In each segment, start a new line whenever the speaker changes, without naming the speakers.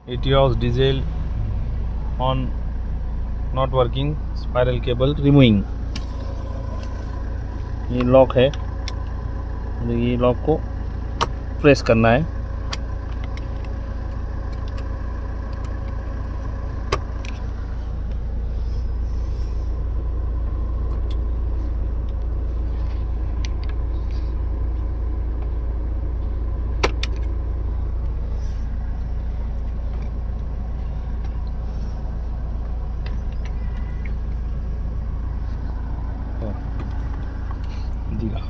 Etios diesel on not working, spiral cable removing। ये lock है, ये लॉक को प्रेस करना है। दिखा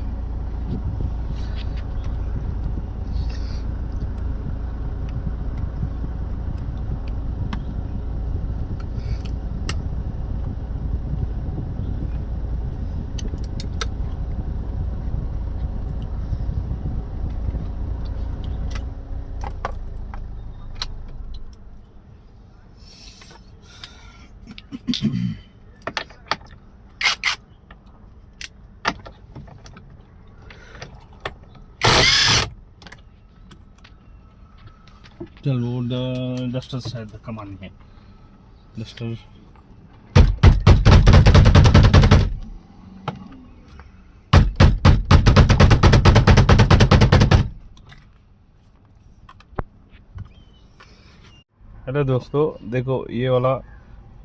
चल वो डस्टर शायद कमान में डस्टर हेलो दोस्तों, देखो ये वाला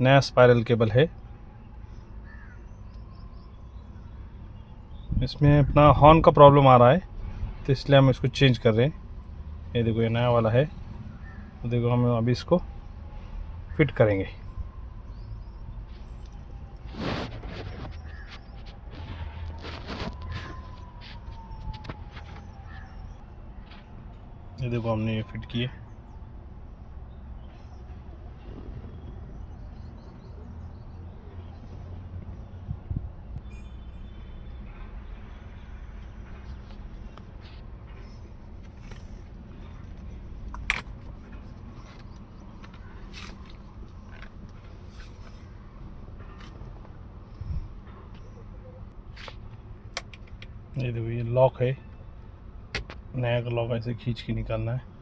नया स्पाइरल केबल है। इसमें अपना हॉर्न का प्रॉब्लम आ रहा है, तो इसलिए हम इसको चेंज कर रहे हैं। ये देखो, ये नया वाला है, तो देखो हम अभी इसको फिट करेंगे। ये देखो हमने ये फिट किए। ये देखो, ये लॉक है, नया का लॉक ऐसे खींच के निकालना है।